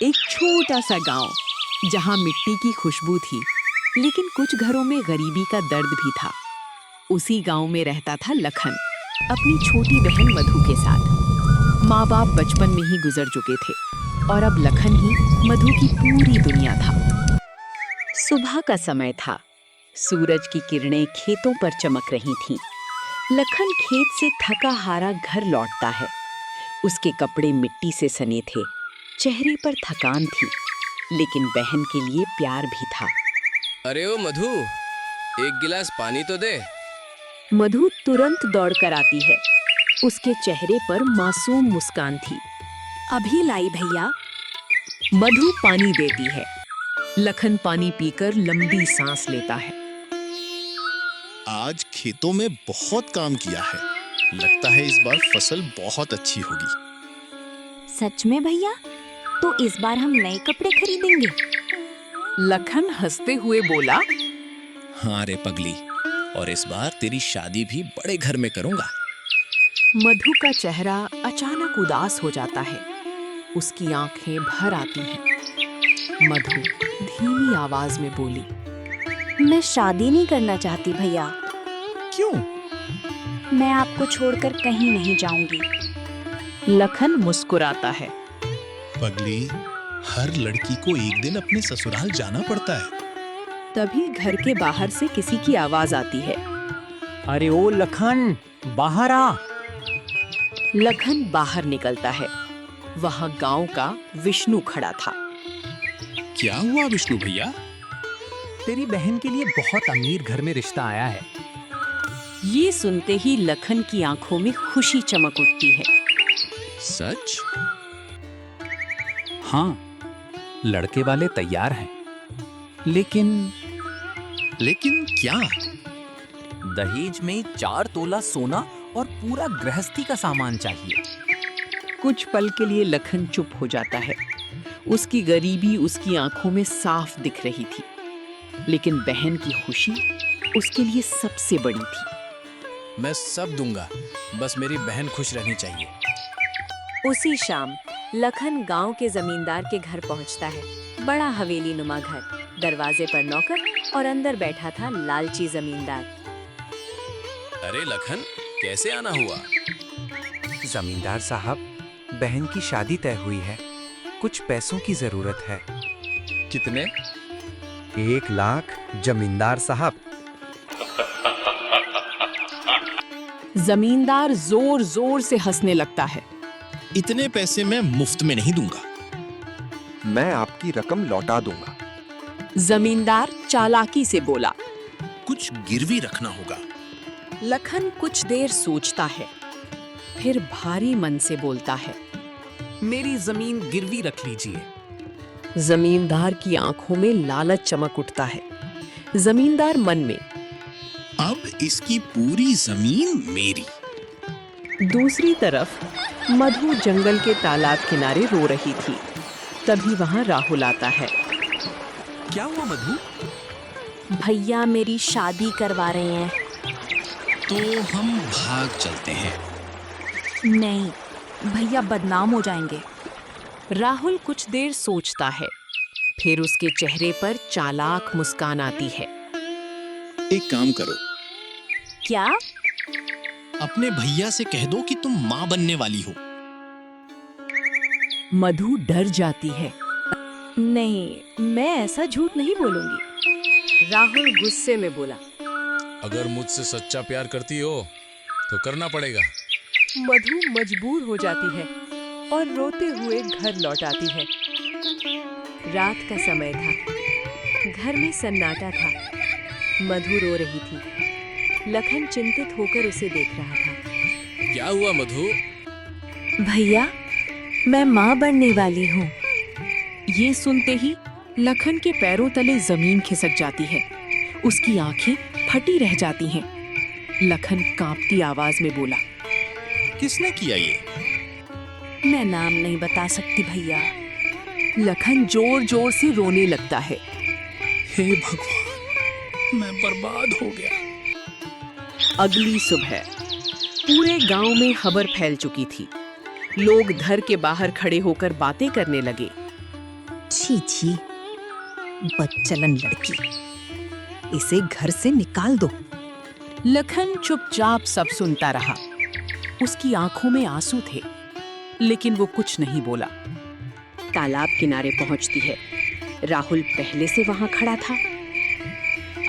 एक छोटा सा गांव जहां मिट्टी की खुशबू थी, लेकिन कुछ घरों में गरीबी का दर्द भी था। उसी गांव में रहता था लखन, अपनी छोटी बहन मधु के साथ। माँ बाप बचपन में ही गुजर चुके थे और अब लखन ही मधु की पूरी दुनिया था। सुबह का समय था। सूरज की किरणें खेतों पर चमक रही थीं। लखन खेत से थका हारा घर लौटता है। उसके कपड़े मिट्टी से सने थे, चेहरे पर थकान थी, लेकिन बहन के लिए प्यार भी था। अरे ओ मधु, एक गिलास पानी तो दे। मधु तुरंत दौड़कर आती है। उसके चेहरे पर मासूम मुस्कान थी। अभी लाई भैया। मधु पानी देती है। लखन पानी पीकर लंबी सांस लेता है। आज खेतों में बहुत काम किया है। लगता है इस बार फसल बहुत अच्छी होगी। सच में भैया? तो इस बार हम नए कपड़े खरीदेंगे। लखन हंसते हुए बोला, हाँ रे पगली, और इस बार तेरी शादी भी बड़े घर में करूंगा। मधु का चेहरा अचानक उदास हो जाता है। उसकी आंखें भर आती हैं। मधु धीमी आवाज में बोली, मैं शादी नहीं करना चाहती भैया। क्यों? मैं आपको छोड़कर कहीं नहीं जाऊंगी। लखन मुस्कुराता है। पगली, हर लड़की को एक दिन अपने ससुराल जाना पड़ता है। तभी घर के बाहर से किसी की आवाज आती है। अरे ओ लखन, बाहर आ। लखन बाहर निकलता है। वहां गांव का विष्णु खड़ा था। क्या हुआ विष्णु भैया? तेरी बहन के लिए बहुत अमीर घर में रिश्ता आया है। ये सुनते ही लखन की आंखों में खुशी चमक उठती है। सच? हाँ, लड़के वाले तैयार हैं। लेकिन क्या? दहेज में 4 तोला सोना और पूरा गृहस्थी का सामान चाहिए। कुछ पल के लिए लखन चुप हो जाता है। उसकी गरीबी उसकी आंखों में साफ दिख रही थी, लेकिन बहन की खुशी उसके लिए सबसे बड़ी थी। मैं सब दूंगा, बस मेरी बहन खुश रहनी चाहिए। उसी शाम लखन गांव के जमींदार के घर पहुंचता है। बड़ा हवेली नुमा घर, दरवाजे पर नौकर और अंदर बैठा था लालची जमींदार। अरे लखन, कैसे आना हुआ? जमींदार साहब, बहन की शादी तय हुई है। कुछ पैसों की जरूरत है। कितने? 1 लाख जमींदार साहब। जमींदार जोर जोर से हंसने लगता है। इतने पैसे मैं मुफ्त में नहीं दूंगा। मैं आपकी रकम लौटा दूंगा। जमींदार चालाकी से बोला। कुछ गिरवी रखना होगा। लखन कुछ देर सोचता है, फिर भारी मन से बोलता है, मेरी जमीन गिरवी रख लीजिए। जमींदार की आंखों में लालच चमक उठता है। जमींदार मन में, अब इसकी पूरी जमीन मेरी। दूसरी तरफ मधु जंगल के तालाब किनारे रो रही थी। तभी वहां राहुल आता है। क्या हुआ मधु? भैया मेरी शादी करवा रहे हैं। तो हम भाग चलते हैं। नहीं, भैया बदनाम हो जाएंगे। राहुल कुछ देर सोचता है, फिर उसके चेहरे पर चालाक मुस्कान आती है। एक काम करो, क्या? अपने भैया से कह दो कि तुम माँ बनने वाली हो। मधु डर जाती है। नहीं, मैं ऐसा झूठ नहीं बोलूंगी। राहुल गुस्से में बोला। अगर मुझसे सच्चा प्यार करती हो तो करना पड़ेगा। मधु मजबूर हो जाती है और रोते हुए घर लौट आती है। रात का समय था। घर में सन्नाटा था। मधु रो रही थी। लखन चिंतित होकर उसे देख रहा था। क्या हुआ मधु? भैया, मैं माँ बनने वाली हूँ। ये सुनते ही लखन के पैरों तले जमीन खिसक जाती है। उसकी आंखें फटी रह जाती हैं। लखन कांपती आवाज में बोला, किसने किया ये? मैं नाम नहीं बता सकती भैया। लखन जोर जोर से रोने लगता है। हे भगवान, मैं बर्बाद हो गया। अगली सुबह पूरे गांव में खबर फैल चुकी थी। लोग घर के बाहर खड़े होकर बातें करने लगे। छी छी, बदचलन लड़की, इसे घर से निकाल दो। लखन चुपचाप सब सुनता रहा। उसकी आंखों में आंसू थे, लेकिन वो कुछ नहीं बोला। तालाब किनारे पहुंचती है। राहुल पहले से वहां खड़ा था।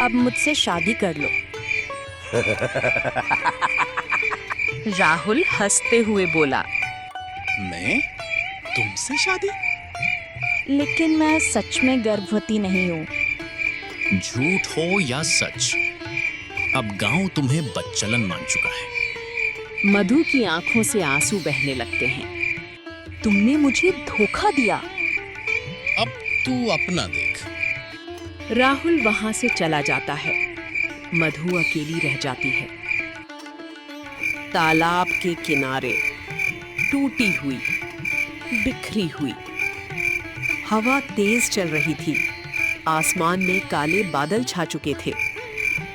अब मुझसे शादी कर लो। राहुल हंसते हुए बोला, मैं? तुमसे शादी? लेकिन मैं सच में गर्भवती नहीं हूँ। झूठ हो या सच, अब गांव तुम्हें बदचलन मान चुका है। मधु की आंखों से आंसू बहने लगते हैं। तुमने मुझे धोखा दिया। अब तू अपना देख। राहुल वहां से चला जाता है। मधु अकेली रह जाती है। तालाब के किनारे टूटी हुई, बिखरी हुई, हवा तेज चल रही थी। आसमान में काले बादल छा चुके थे।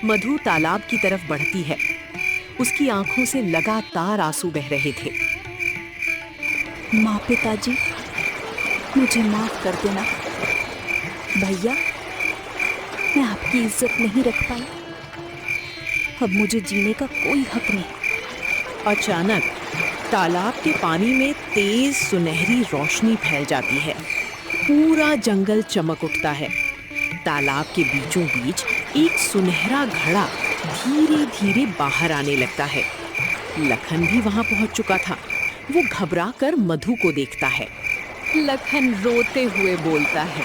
मधु तालाब की तरफ बढ़ती है। उसकी आंखों से लगातार आंसू बह रहे थे। माँ, पिताजी, मुझे माफ कर देना। भैया, मैं आपकी इज्जत नहीं रख पाई। अब मुझे जीने का कोई हक नहीं। अचानक तालाब के पानी में तेज सुनहरी रोशनी फैल जाती है। पूरा जंगल चमक उठता है। तालाब के बीचों बीच एक सुनहरा घड़ा धीरे धीरे बाहर आने लगता है। लखन भी वहां पहुंच चुका था। वो घबरा कर मधु को देखता है। लखन रोते हुए बोलता है,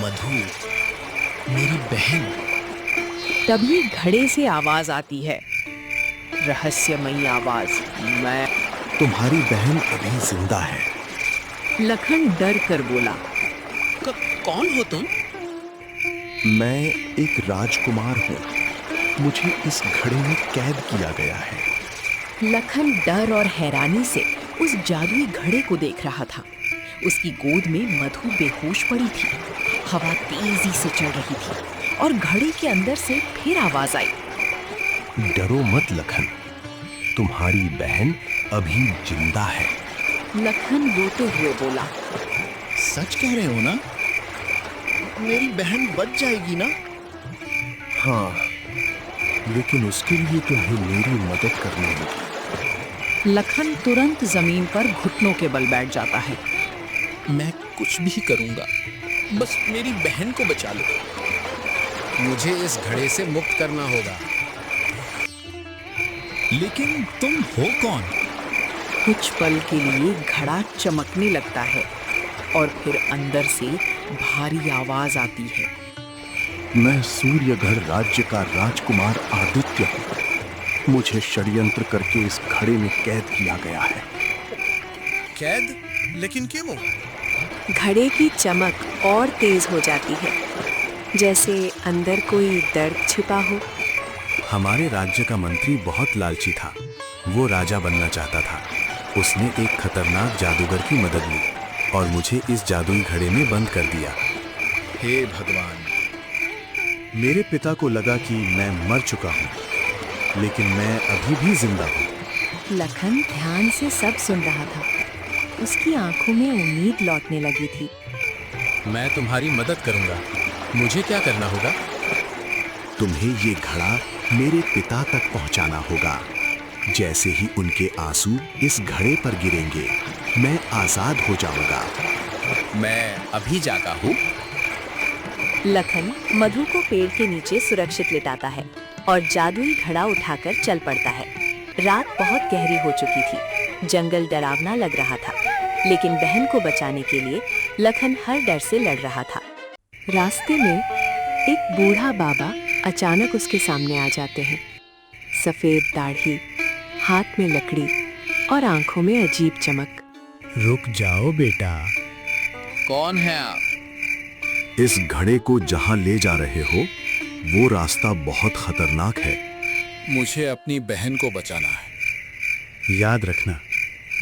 मधु, मेरी बहन। तभी घड़े से आवाज आती है, रहस्यमयी आवाज, मैं। तुम्हारी बहन अभी जिंदा है। लखन डर कर बोला, कौन हो तुम? मैं एक राजकुमार हूँ। मुझे इस घड़े में कैद किया गया है। लखन डर और हैरानी से उस जादुई घड़े को देख रहा था। उसकी गोद में मधु बेहोश पड़ी थी। हवा तेजी से चल रही थी और घड़े के अंदर से फिर आवाज आई, डरो मत लखन, तुम्हारी बहन अभी जिंदा है। लखन रोते हुए बोला, सच कह रहे हो ना? मेरी बहन बच जाएगी ना? हाँ, लेकिन उसके लिए तुम्हें मेरी मदद करनी होगी। लखन तुरंत जमीन पर घुटनों के बल बैठ जाता है। मैं कुछ भी करूंगा, बस मेरी बहन को बचा लो। मुझे इस घड़े से मुक्त करना होगा। लेकिन तुम हो कौन? कुछ पल के लिए घड़ा चमकने लगता है और फिर अंदर से भारी आवाज आती है, मैं सूर्यगढ़ राज्य का राजकुमार आदित्य हूँ। मुझे षड्यंत्र करके इस घड़े में कैद किया गया है। कैद? लेकिन क्यों? घड़े की चमक और तेज हो जाती है, जैसे अंदर कोई दर्द छिपा हो। हमारे राज्य का मंत्री बहुत लालची था। वो राजा बनना चाहता था। उसने एक खतरनाक जादूगर की मदद ली और मुझे इस जादुई घड़े में बंद कर दिया। हे भगवान! मेरे पिता को लगा कि मैं मर चुका हूँ, लेकिन मैं अभी भी जिंदा हूँ। लखन ध्यान से सब सुन रहा था। उसकी आंखों में उम्मीद लौटने लगी थी। मैं तुम्हारी मदद करूंगा। मुझे क्या करना होगा? तुम्हें ये घड़ा मेरे पिता तक पहुंचाना होगा। जैसे ही उनके आंसू इस घड़े पर गिरेंगे, मैं आजाद हो जाऊंगा। मैं अभी जागा हूँ। लखन मधु को पेड़ के नीचे सुरक्षित लिटाता है और जादुई घड़ा उठाकर चल पड़ता है। रात बहुत गहरी हो चुकी थी। जंगल डरावना लग रहा था, लेकिन बहन को बचाने के लिए लखन हर डर से लड़ रहा था। रास्ते में एक बूढ़ा बाबा अचानक उसके सामने आ जाते हैं। सफेद दाढ़ी, हाथ में लकड़ी और आंखों में अजीब चमक। रुक जाओ बेटा। कौन है आप? इस घड़े को जहां ले जा रहे हो, वो रास्ता बहुत खतरनाक है। मुझे अपनी बहन को बचाना है। याद रखना,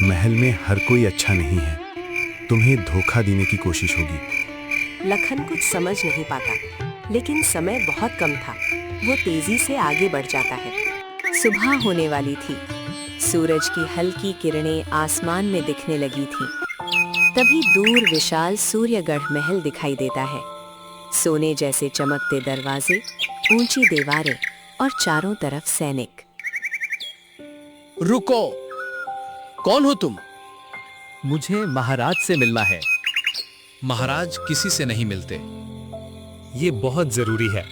महल में हर कोई अच्छा नहीं है। तुम्हें धोखा देने की कोशिश होगी। लखन कुछ समझ नहीं पाता, लेकिन समय बहुत कम था। वो तेजी से आगे बढ़ जाता है। सुबह होने वाली थी। सूरज की हल्की किरणें आसमान में दिखने लगी थीं। तभी दूर विशाल सूर्यगढ़ महल दिखाई देता है। सोने जैसे चमकते दरवाजे, ऊंची दीवारें और चारों तरफ सैनिक। रुको, कौन हो तुम? मुझे महाराज से मिलना है। महाराज किसी से नहीं मिलते। ये बहुत जरूरी है।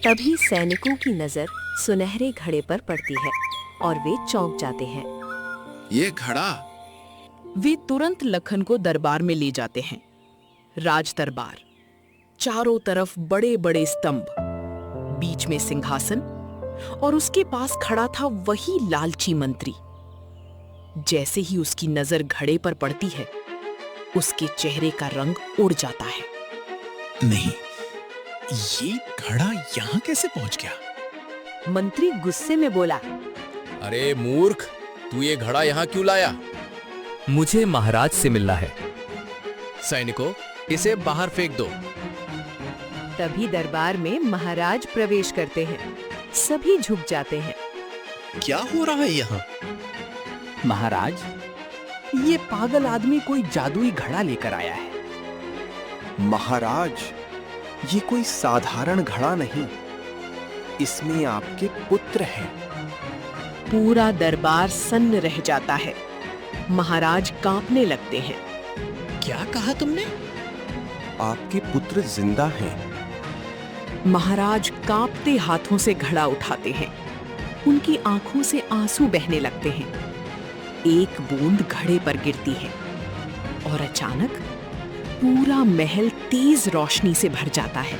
तभी सैनिकों की नजर सुनहरे घड़े पर पड़ती है और वे चौंक जाते हैं। ये घड़ा? वे तुरंत लखन को दरबार में ले जाते हैं। राज दरबार, चारों तरफ बड़े बड़े स्तंभ, बीच में सिंहासन और उसके पास खड़ा था वही लालची मंत्री। जैसे ही उसकी नजर घड़े पर पड़ती है, उसके चेहरे का रंग उड़ जाता है। नहीं, ये घड़ा यहाँ कैसे पहुंच गया? मंत्री गुस्से में बोला, अरे मूर्ख, तू ये घड़ा यहाँ क्यों लाया? मुझे महाराज से मिलना है। सैनिकों, इसे बाहर फेंक दो। तभी दरबार में महाराज प्रवेश करते हैं। सभी झुक जाते हैं। क्या हो रहा है यहाँ? महाराज, ये पागल आदमी कोई जादुई घड़ा लेकर आया है। महाराज, ये कोई साधारण घड़ा नहीं, इसमें आपके पुत्र हैं। पूरा दरबार सन्न रह जाता है। महाराज कांपने लगते हैं। क्या कहा तुमने? आपके पुत्र जिंदा हैं। महाराज कांपते हाथों से घड़ा उठाते हैं। उनकी आंखों से आंसू बहने लगते हैं। एक बूंद घड़े पर गिरती है और अचानक पूरा महल तेज रोशनी से भर जाता है।